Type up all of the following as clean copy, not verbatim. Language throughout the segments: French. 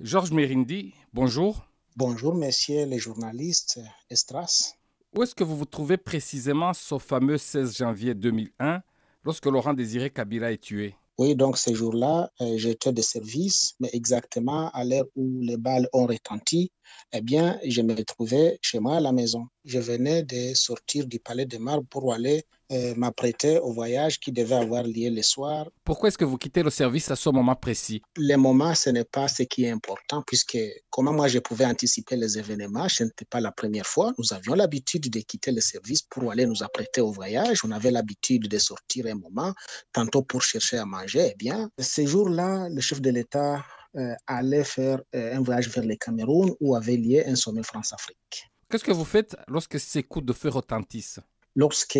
Georges Mérindi, bonjour. Bonjour, messieurs les journalistes Estras. Où est-ce que vous vous trouvez précisément ce fameux 16 janvier 2001, lorsque Laurent Désiré Kabila est tué? Oui, donc ce jour-là, j'étais de service, mais exactement à l'heure où les balles ont retenti, eh bien, je me trouvais chez moi à la maison. Je venais de sortir du Palais de Marbre pour aller m'apprêter au voyage qui devait avoir lieu le soir. Pourquoi est-ce que vous quittez le service à ce moment précis? Les moments, ce n'est pas ce qui est important, puisque comment moi je pouvais anticiper les événements, ce n'était pas la première fois. Nous avions l'habitude de quitter le service pour aller nous apprêter au voyage. On avait l'habitude de sortir un moment, tantôt pour chercher à manger. Eh bien, ce jour-là, le chef de l'État allait faire un voyage vers le Cameroun où avait lieu un sommet France-Afrique. Qu'est-ce que vous faites lorsque ces coups de feu retentissent? Lorsque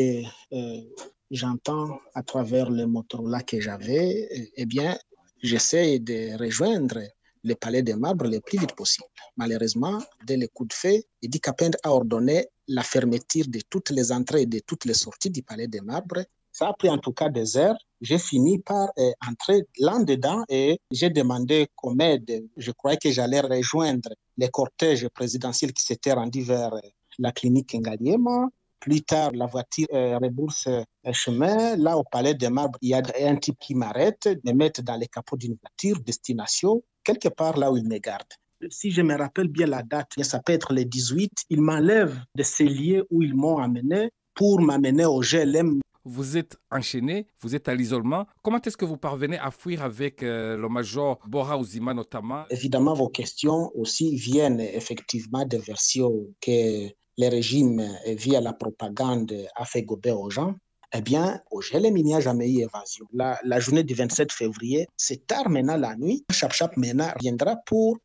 j'entends à travers le Motorola que j'avais, eh bien, j'essaie de rejoindre le palais des marbres le plus vite possible. Malheureusement, dès le coup de feu, Idi Kapend a ordonné la fermeture de toutes les entrées et de toutes les sorties du palais des marbres. Ça a pris en tout cas des heures. J'ai fini par entrer là-dedans et j'ai demandé qu'on m'aide. Je croyais que j'allais rejoindre les cortèges présidentiels qui s'étaient rendus vers la clinique Ngaliema. Plus tard, la voiture rebourse un chemin. Là, au palais des marbres, il y a un type qui m'arrête, me met dans le capot d'une voiture, destination, quelque part là où il me garde. Si je me rappelle bien la date, ça peut être le 18, ils m'enlèvent de ces lieux où ils m'ont amené pour m'amener au GLM. Vous êtes enchaîné, vous êtes à l'isolement. Comment est-ce que vous parvenez à fuir avec le major Bora Ouzima notamment? Évidemment, vos questions aussi viennent effectivement des versions que le régime, via la propagande, a fait gober aux gens. Eh bien, au GLM, il n'y a jamais eu évasion. La journée du 27 février, c'est tard maintenant la nuit. Chap maintenant viendra pour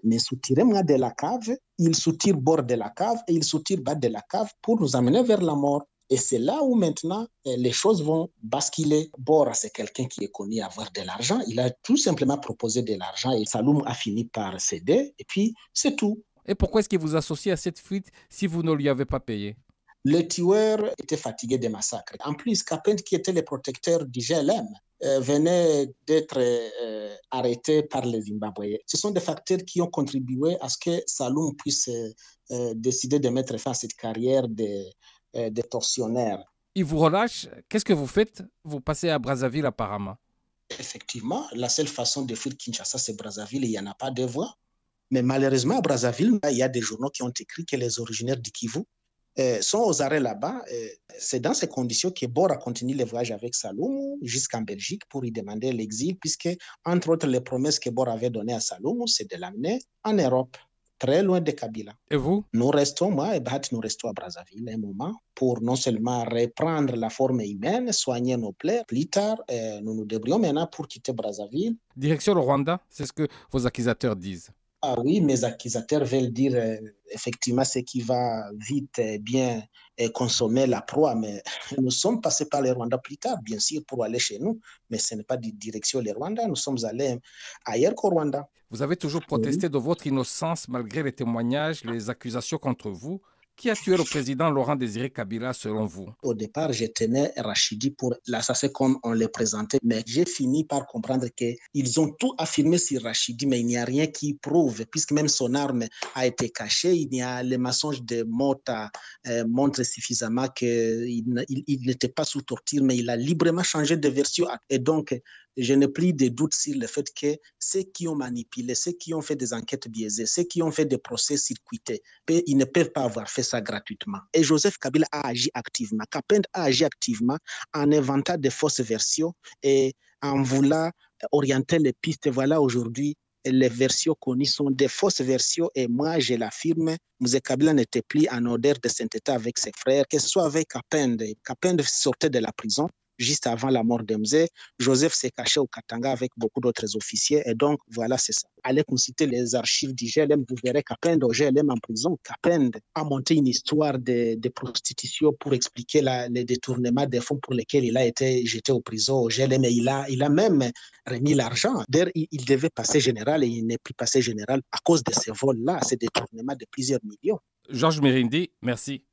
me soutirer moi de la cave. Il soutire bord de la cave et il soutire bas de la cave pour nous amener vers la mort. Et c'est là où maintenant les choses vont basculer. Bora, c'est quelqu'un qui est connu avoir de l'argent. Il a tout simplement proposé de l'argent et Saloum a fini par céder. Et puis, c'est tout. Et pourquoi est-ce qu'il vous associe à cette fuite si vous ne lui avez pas payé? Le tueur était fatigué des massacres. En plus, Kapend, qui était le protecteur du GLM, venait d'être arrêté par les Zimbabwéens. Ce sont des facteurs qui ont contribué à ce que Saloum puisse décider de mettre fin à cette carrière de tortionnaire. Il vous relâche, qu'est-ce que vous faites? Vous passez à Brazzaville apparemment. Effectivement, la seule façon de fuir Kinshasa, c'est Brazzaville, il n'y en a pas de voie. Mais malheureusement, à Brazzaville, il y a des journaux qui ont écrit que les originaires du Kivu sont aux arrêts là-bas. C'est dans ces conditions que Bora continue le voyage avec Saloum jusqu'en Belgique pour y demander l'exil, puisque, entre autres, les promesses que Bora avait données à Saloum, c'est de l'amener en Europe, très loin de Kabila. Et vous? Nous restons, moi et Bahat, nous restons à Brazzaville un moment pour non seulement reprendre la forme humaine, soigner nos plaies. Plus tard, nous nous débrouillons maintenant pour quitter Brazzaville. Direction le Rwanda, c'est ce que vos accusateurs disent. Ah oui, mes accusateurs veulent dire effectivement ce qui va vite bien consommer la proie, mais nous sommes passés par le Rwanda plus tard, bien sûr, pour aller chez nous, mais ce n'est pas de direction le Rwanda, nous sommes allés ailleurs qu'au Rwanda. Vous avez toujours Oui. protesté de votre innocence malgré les témoignages, les accusations contre vous. Qui a tué le président Laurent Désiré Kabila selon vous? Au départ, je tenais Rachidi pour l'assassin comme on le présentait, mais j'ai fini par comprendre qu'ils ont tout affirmé sur Rachidi, mais il n'y a rien qui prouve, puisque même son arme a été cachée. Il y a les mensonges de Mota montrent suffisamment qu'il n'était pas sous torture, mais il a librement changé de version. Et donc, je n'ai plus de doute sur le fait que ceux qui ont manipulé, ceux qui ont fait des enquêtes biaisées, ceux qui ont fait des procès circuités, ils ne peuvent pas avoir fait ça gratuitement. Et Joseph Kabila a agi activement. Kapend a agi activement en inventant des fausses versions et en voulant orienter les pistes. Voilà aujourd'hui les versions connues sont des fausses versions et moi je l'affirme, M. Kabila n'était plus en odeur de sainteté avec ses frères, que ce soit avec Kapend. Kapend sortait de la prison juste avant la mort d'Emzé. Joseph s'est caché au Katanga avec beaucoup d'autres officiers. Et donc, voilà, c'est ça. Allez consulter les archives du GLM, vous verrez Kapend au GLM en prison. Kapend a monté une histoire de prostitution pour expliquer les détournements des fonds pour lesquels il a été jeté au prison au GLM. Et il a même remis l'argent. D'ailleurs, il devait passer général et il n'est plus passé général à cause de ces vols-là, ces détournements de plusieurs millions. Georges Mérindi, merci.